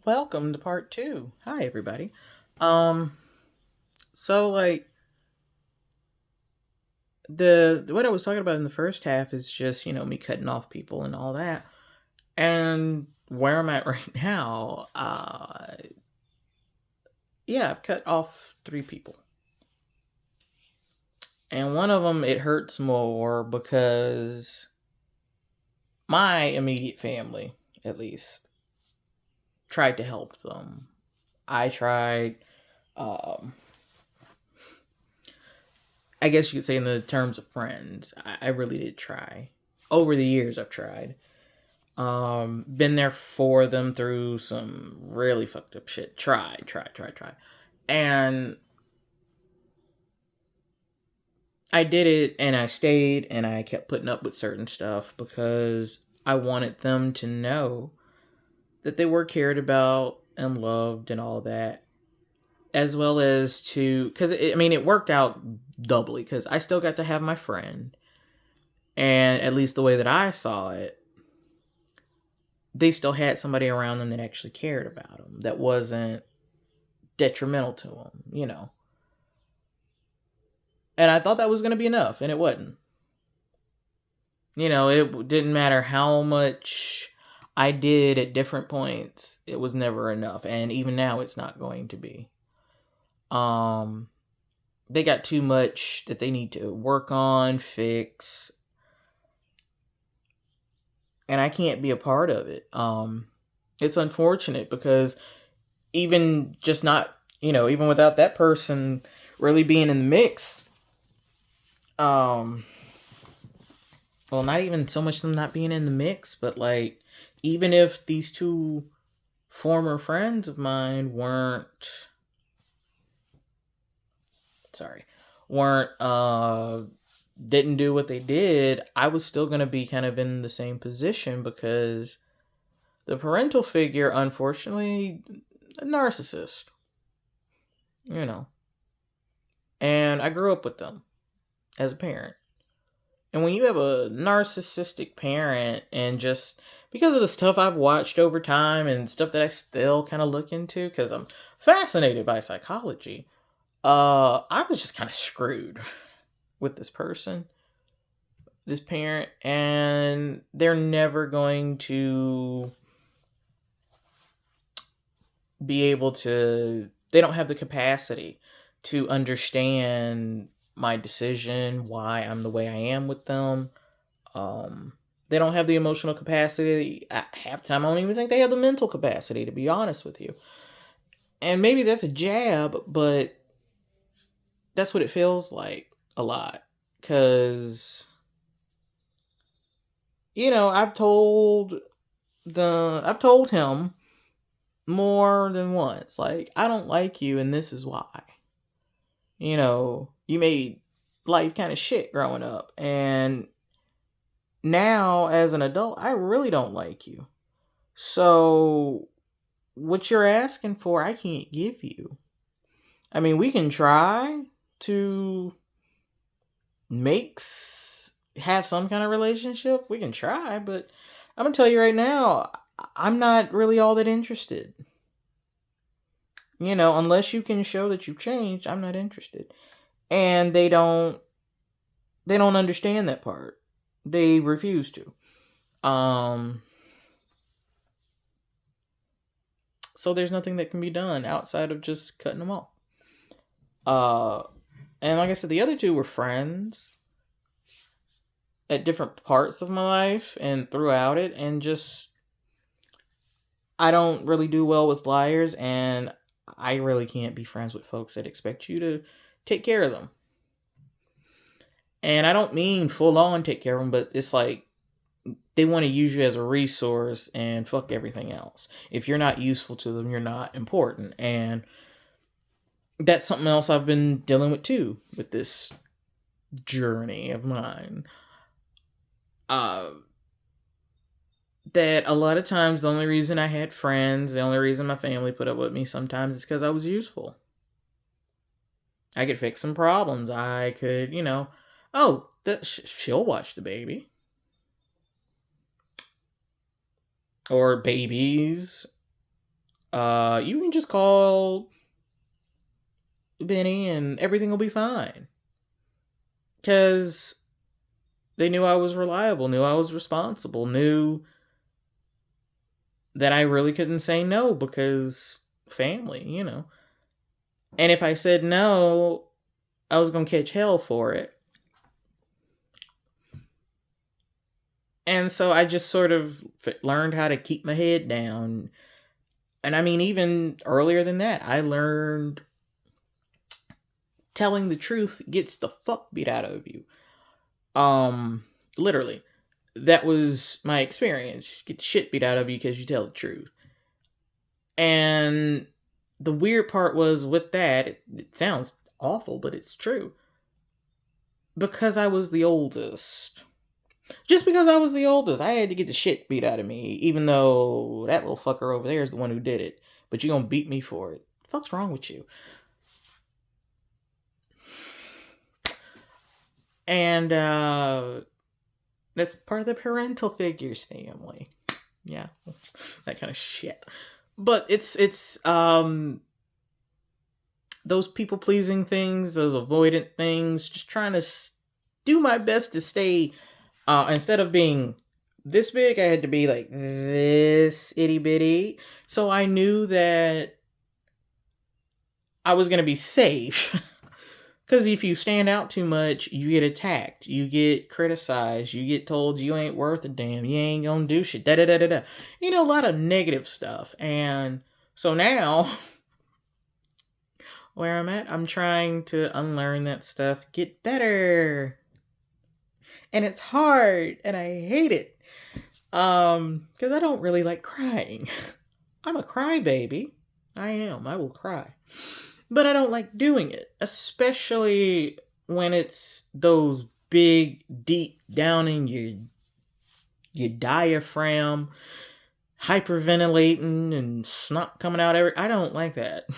Welcome to part two. Hi, everybody. Um, so like the what I was talking about in the first half is just me cutting off people and all that, and where I'm at right now. Yeah, I've cut off three people, and one of them it hurts more because my immediate family, at least, tried to help them. I tried. Um, I guess you could say in the terms of friends, I really did try. Over the years, I've tried. Been there for them through some really fucked up shit. Try. And I did it and I stayed and I kept putting up with certain stuff because I wanted them to know that they were cared about and loved and all that. As well as to, because it worked out doubly because I still got to have my friend. And at least the way that I saw it, they still had somebody around them that actually cared about them, that wasn't detrimental to them. And I thought that was going to be enough, and it wasn't. It didn't matter how much I did at different points, it was never enough. And even now, it's not going to be. Um, they got too much that they need to work on, fix, and I can't be a part of it. It's unfortunate because even just not, even without that person really being in the mix, um, well, not even so much them not being in the mix, but like, even if these two former friends of mine sorry, weren't, didn't do what they did, I was still going to be kind of in the same position because the parental figure, unfortunately, a narcissist, you know, and I grew up with them as a parent. And when you have a narcissistic parent, and just because of the stuff I've watched over time and stuff that I still kind of look into because I'm fascinated by psychology, I was just kind of screwed with this person, this parent, and they're never going to be able to, they don't have the capacity to understand my decision, why I'm the way I am with them. They don't have the emotional capacity. At half the time, I don't even think they have the mental capacity, to be honest with you. And maybe that's a jab, but that's what it feels like a lot. Because, I've told him more than once, like, I don't like you, and this is why. You made life kind of shit growing up, and now as an adult, I really don't like you. So what you're asking for, I can't give you. I mean, we can try to have some kind of relationship. We can try, but I'm gonna tell you right now, I'm not really all that interested. Unless you can show that you've changed, I'm not interested. And they don't understand that part. They refuse to. Um so there's nothing that can be done outside of just cutting them off. Uh and like I said, the other two were friends at different parts of my life and throughout it, and just, I don't really do well with liars, and I really can't be friends with folks that expect you to take care of them. And I don't mean full on take care of them, but it's like they want to use you as a resource and fuck everything else. If you're not useful to them, you're not important. And that's something else I've been dealing with too, with this journey of mine. Uh, that a lot of times the only reason I had friends, the only reason my family put up with me sometimes is because I was useful. I could fix some problems. I could, oh, she'll watch the baby. Or babies. You can just call Benny and everything will be fine. Because they knew I was reliable, knew I was responsible, knew that I really couldn't say no because family, you know. And if I said no, I was going to catch hell for it. And so I just sort of learned how to keep my head down. And I mean, even earlier than that, I learned telling the truth gets the fuck beat out of you. Literally. That was my experience. Get the shit beat out of you because you tell the truth. And the weird part was with that, it sounds awful, but it's true. Because I was the oldest. Just because I was the oldest, I had to get the shit beat out of me, even though that little fucker over there is the one who did it. But you gonna beat me for it. What the fuck's wrong with you? And that's part of the parental figures family. Yeah, that kind of shit. But it's those people pleasing things, those avoidant things, just trying to do my best to stay. Instead of being this big, I had to be like this itty bitty. So I knew that I was gonna be safe. Because if you stand out too much, you get attacked, you get criticized, you get told you ain't worth a damn, you ain't gonna do shit, da da da da da. You know, a lot of negative stuff. And so now, where I'm at, I'm trying to unlearn that stuff, get better. And it's hard, and I hate it. Because I don't really like crying. I'm a crybaby. I am. I will cry. But I don't like doing it, especially when it's those big, deep down in your diaphragm, hyperventilating and snot coming out I don't like that.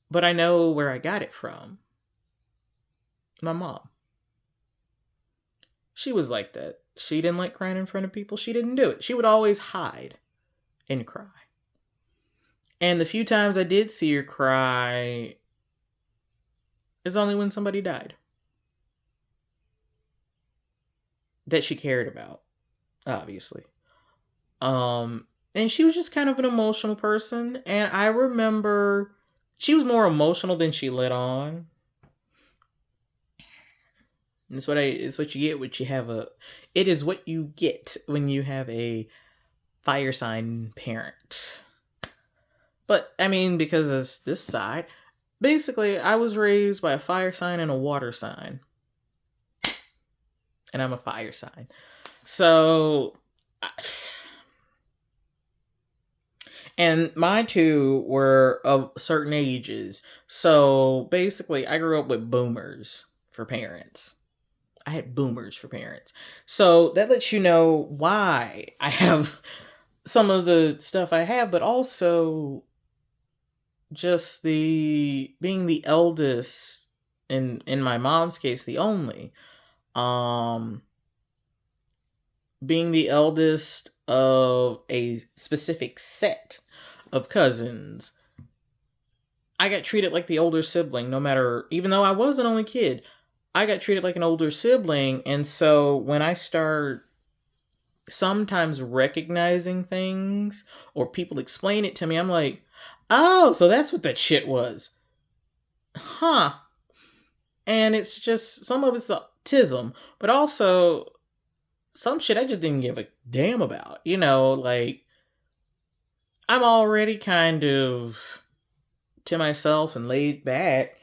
But I know where I got it from. My mom. She was like that. She didn't like crying in front of people. She didn't do it. She would always hide and cry. And the few times I did see her cry is only when somebody died. That she cared about, obviously. And she was just kind of an emotional person. And I remember she was more emotional than she let on. And it's what you get when you have it is what you get when you have a fire sign parent. But, I mean, because of this side, basically, I was raised by a fire sign and a water sign. And I'm a fire sign. So, and my two were of certain ages. So, basically, I grew up with boomers for parents. I had boomers for parents. So, that lets you know why I have some of the stuff I have, but also just being the eldest, in my mom's case the only, being the eldest of a specific set of cousins, I got treated like the older sibling. No matter, even though I was an only kid, I got treated like an older sibling. And so when I start sometimes recognizing things or people explain it to me, I'm like, oh, so that's what that shit was. Huh. And it's just, some of it's the autism, but also some shit I just didn't give a damn about. You know, like, I'm already kind of to myself and laid back,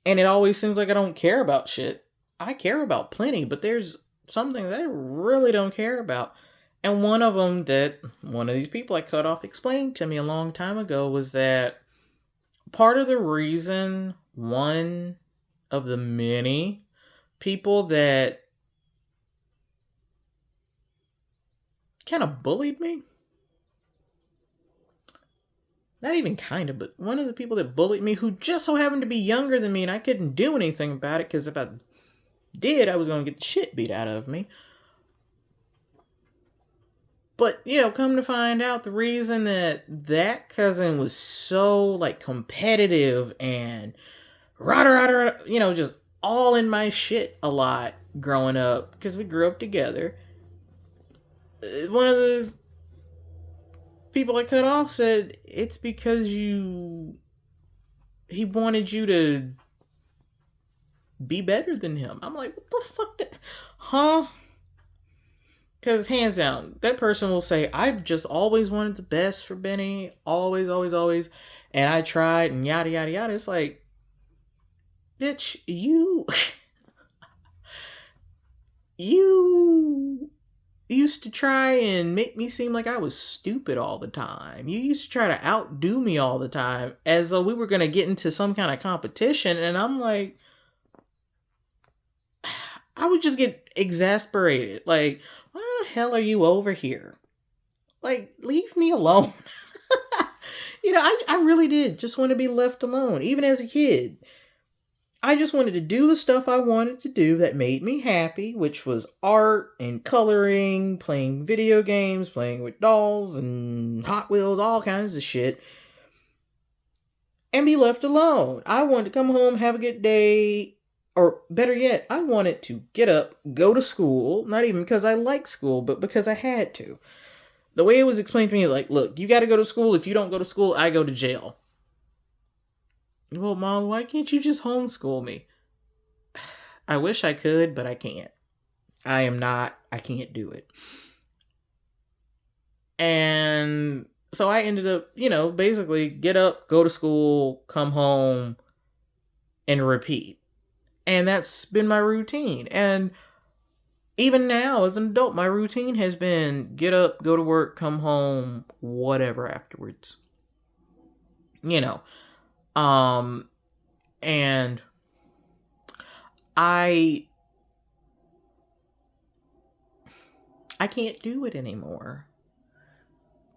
and it always seems like I don't care about shit. I care about plenty, but there's something that I really don't care about. And one of them that one of these people I cut off explained to me a long time ago was that part of the reason, one of the many people that kind of bullied me, not even kind of, but one of the people that bullied me, who just so happened to be younger than me, and I couldn't do anything about it, because if I did, I was going to get the shit beat out of me. But, come to find out, the reason that cousin was so, like, competitive and rah, just all in my shit a lot growing up, because we grew up together. One of the people I cut off said, it's because he wanted you to be better than him. I'm like, what the fuck? Huh? Because hands down, that person will say, I've just always wanted the best for Benny. Always, always, always. And I tried and yada, yada, yada. It's like, bitch, you used to try and make me seem like I was stupid all the time. You used to try to outdo me all the time as though we were going to get into some kind of competition. And I'm like, I would just get exasperated. Like, why the hell are you over here? Like, leave me alone. I really did just want to be left alone, even as a kid. I just wanted to do the stuff I wanted to do that made me happy, which was art and coloring, playing video games, playing with dolls and Hot Wheels, all kinds of shit, and be left alone. I wanted to come home, have a good day, or better yet, I wanted to get up, go to school, not even because I like school, but because I had to. The way it was explained to me, like, look, you got to go to school. If you don't go to school, I go to jail. Well, Mom, why can't you just homeschool me? I wish I could, but I can't. I can't do it. And so I ended up, basically get up, go to school, come home, and repeat. And that's been my routine. And even now, as an adult, my routine has been get up, go to work, come home, whatever afterwards. And I can't do it anymore.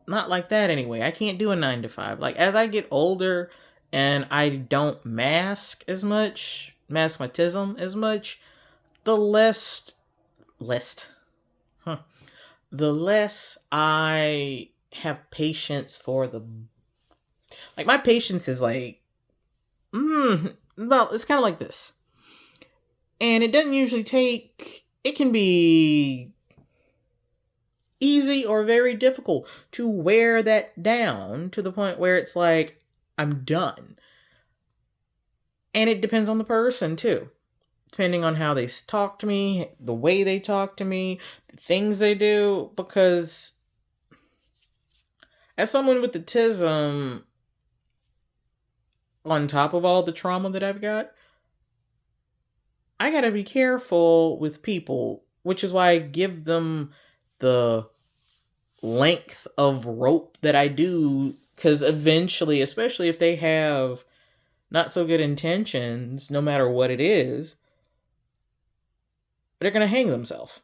Not like that anyway. I can't do a 9 to 5. Like, as I get older and I don't mask my tism as much, the less I have patience for like, my patience is like, well, it's kind of like this. And it doesn't usually it can be easy or very difficult to wear that down to the point where it's like, I'm done. And it depends on the person too. Depending on how they talk to me, the way they talk to me, the things they do. Because as someone with autism, on top of all the trauma that I've got, I gotta be careful with people, which is why I give them the length of rope that I do, because eventually, especially if they have not so good intentions, no matter what it is, they're gonna hang themselves.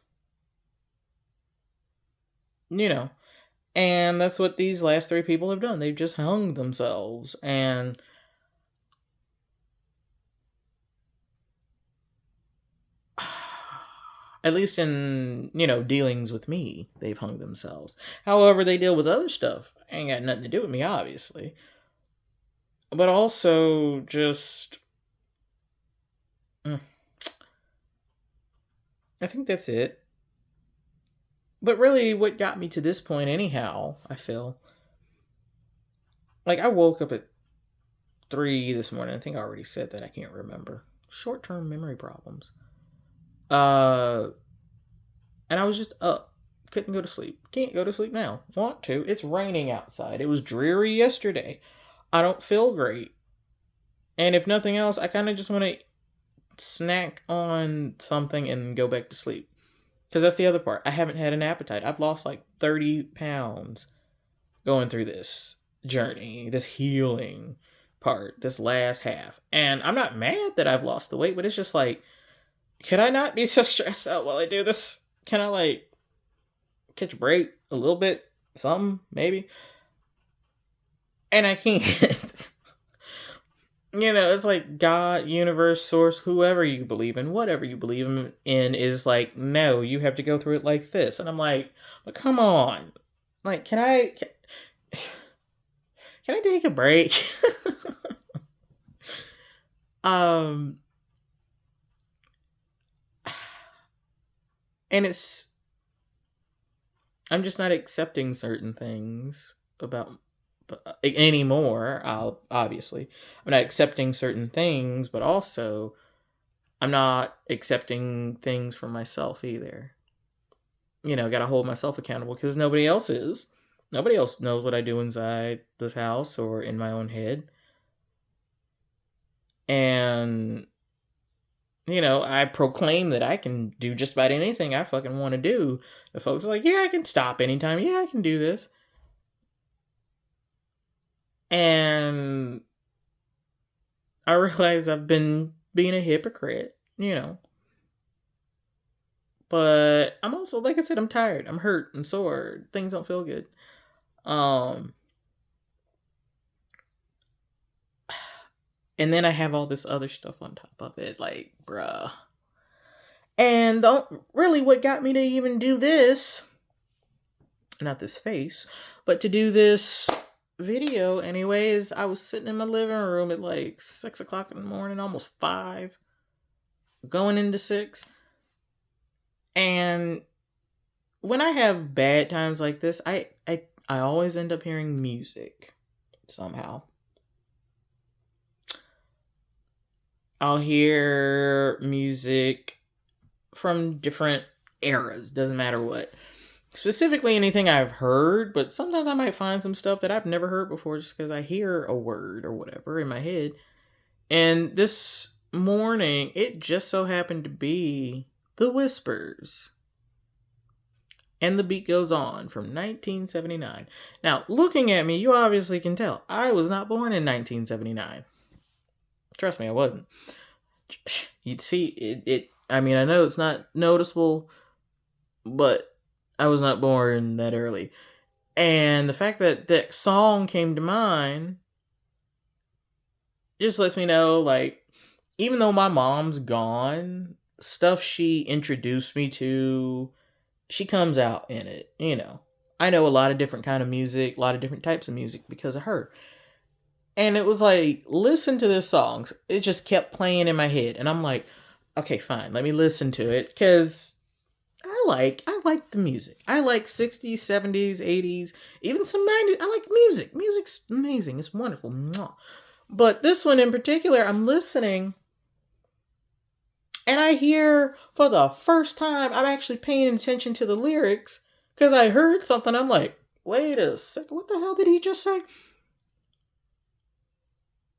And that's what these last 3 people have done. They've just hung themselves. And at least in, dealings with me, they've hung themselves. However, they deal with other stuff. Ain't got nothing to do with me, obviously. But also, just... I think that's it. But really, what got me to this point anyhow, I feel... Like, I woke up at 3 this morning. I think I already said that. I can't remember. Short-term memory problems. And I was just up. Couldn't go to sleep. Can't go to sleep now. Want to. It's raining outside. It was dreary yesterday. I don't feel great. And if nothing else, I kind of just want to snack on something and go back to sleep. Because that's the other part. I haven't had an appetite. I've lost like 30 pounds going through this journey, this healing part, this last half. And I'm not mad that I've lost the weight, but it's just like, can I not be so stressed out while I do this? Can I, like, catch a break a little bit? Something, maybe? And I can't. It's like God, universe, source, whoever you believe in, whatever you believe in is like, no, you have to go through it like this. And I'm like, but come on. Like, can I take a break? um, and I'm just not accepting certain things about anymore. Obviously, I'm not accepting certain things, but also I'm not accepting things for myself either. Got to hold myself accountable because nobody else is. Nobody else knows what I do inside this house or in my own head. And, I proclaim that I can do just about anything I fucking want to do. The folks are like, yeah, I can stop anytime. Yeah, I can do this. And I realize I've been being a hypocrite. But I'm also, like I said, I'm tired. I'm hurt. I'm sore. Things don't feel good. Um, and then I have all this other stuff on top of it, like, bruh. And really what got me to even do this, not this face, but to do this video anyways, I was sitting in my living room at like 6 o'clock in the morning, almost 5, going into 6. And when I have bad times like this, I always end up hearing music somehow. I'll hear music from different eras, doesn't matter what. Specifically anything I've heard, but sometimes I might find some stuff that I've never heard before just because I hear a word or whatever in my head. And this morning, it just so happened to be The Whispers. And the beat goes on from 1979. Now, looking at me, you obviously can tell I was not born in 1979. Trust me, I wasn't. You'd see it. I mean, I know it's not noticeable, but I was not born that early. And the fact that that song came to mind just lets me know, like, even though my mom's gone, stuff she introduced me to, she comes out in it, I know a lot of different kind of music, a lot of different types of music because of her. And it was like, listen to this song. It just kept playing in my head. And I'm like, okay, fine, let me listen to it. Because I like the music. I like 60s, 70s, 80s, even some 90s. I like music. Music's amazing. It's wonderful. Mwah. But this one in particular, I'm listening and I hear for the first time, I'm actually paying attention to the lyrics because I heard something. I'm like, wait a second, what the hell did he just say?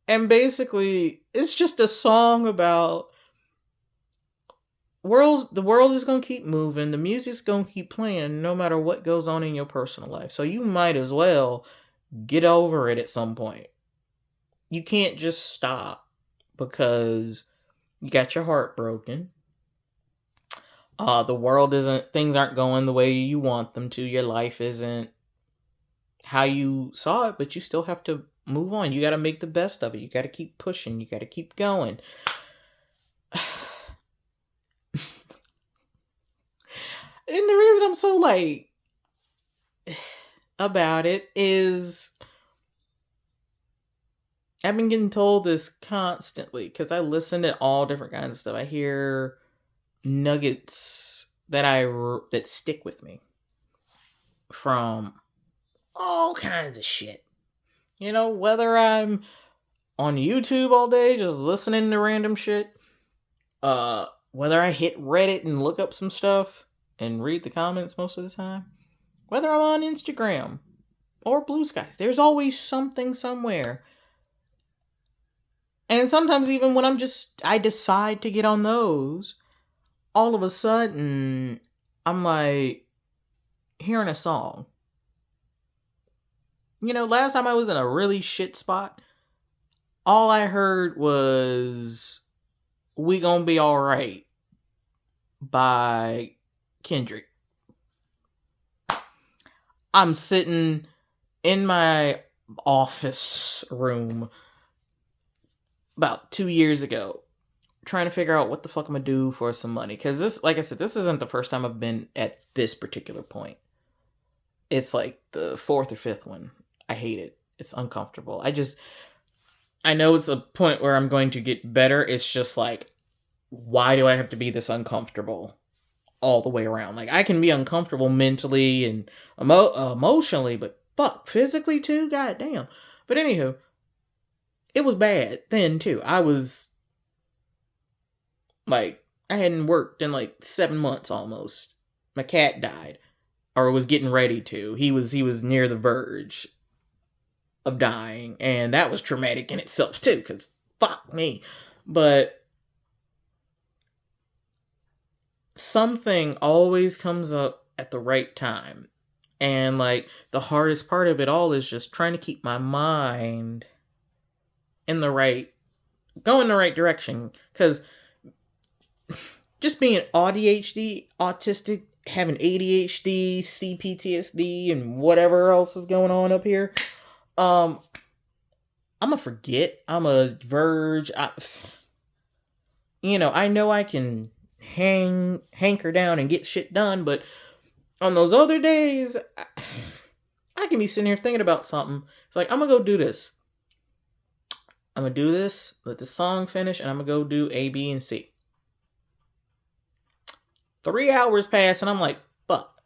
And basically, it's just a song about the world is going to keep moving. The music's going to keep playing no matter what goes on in your personal life. So you might as well get over it at some point. You can't just stop because you got your heart broken. Things aren't going the way you want them to. Your life isn't how you saw it, but you still have to move on. You got to make the best of it. You got to keep pushing. You got to keep going. And the reason I'm so like about it is I've been getting told this constantly because I listen to all different kinds of stuff. I hear nuggets that stick with me from all kinds of shit. Whether I'm on YouTube all day just listening to random shit, whether I hit Reddit and look up some stuff and read the comments most of the time, whether I'm on Instagram or Blue Skies, there's always something somewhere. And sometimes even when I decide to get on those, all of a sudden, I'm like hearing a song. Last time I was in a really shit spot, all I heard was We Gonna Be Alright by Kendrick. I'm sitting in my office room about 2 years ago trying to figure out what the fuck I'm gonna do for some money. Because this, like I said, this isn't the first time I've been at this particular point. It's like the fourth or fifth one. I hate it. It's uncomfortable. I know it's a point where I'm going to get better. It's just like, why do I have to be this uncomfortable all the way around? Like, I can be uncomfortable mentally and emotionally, but fuck, physically too? God damn. But anywho, it was bad then too. I was like, I hadn't worked in like 7 months almost. My cat died, or was getting ready to. He was near the verge of dying, and that was traumatic in itself too, because fuck me. But something always comes up at the right time. And like the hardest part of it all is just trying to keep my mind in the right, go in the right direction. Because just being ADHD, autistic, having ADHD, CPTSD, and whatever else is going on up here, I'm a forget. I'm a verge. I know I can hanker down and get shit done, but on those other days, I can be sitting here thinking about something. It's like, I'm gonna go do this. I'm gonna do this, let the song finish, and I'm gonna go do A, B, and C. 3 hours pass, and I'm like, fuck.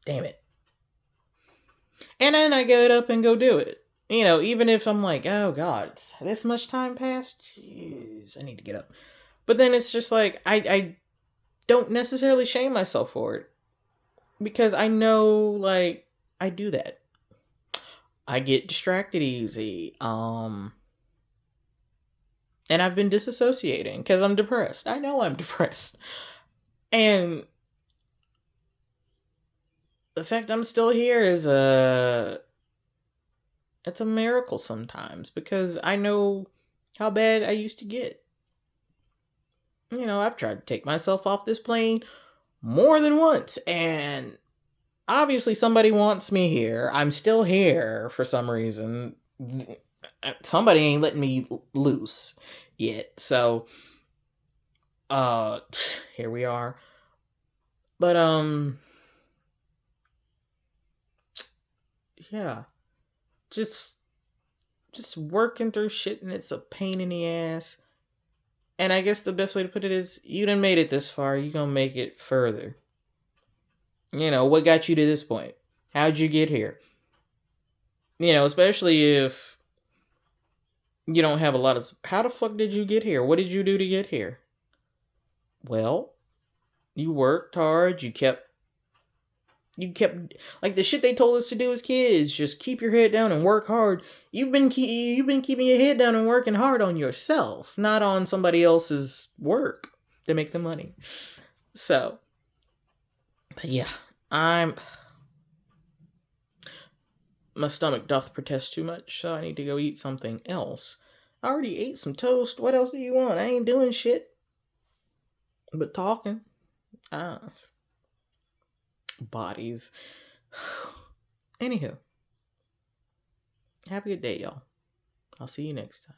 Damn it. And then I get up and go do it. Even if I'm like, oh god, this much time passed? Jeez, I need to get up. But then it's just like, I don't necessarily shame myself for it. Because I know, like, I do that. I get distracted easy. And I've been disassociating because I'm depressed. I know I'm depressed. And the fact I'm still here is it's a miracle sometimes, because I know how bad I used to get. I've tried to take myself off this plane more than once, and obviously somebody wants me here. I'm still here for some reason. Somebody ain't letting me loose yet. So here we are. But yeah. Just working through shit, and it's a pain in the ass. And I guess the best way to put it is, you done made it this far, you gonna make it further. What got you to this point? How'd you get here? Especially if you don't have a lot of... How the fuck did you get here? What did you do to get here? Well, you worked hard, you kept like the shit they told us to do as kids. Just keep your head down and work hard. You've been keeping your head down and working hard on yourself, not on somebody else's work to make the money. So, but yeah, my stomach doth protest too much, so I need to go eat something else. I already ate some toast. What else do you want? I ain't doing shit but talking. Bodies. Anywho, have a good day, y'all. I'll see you next time.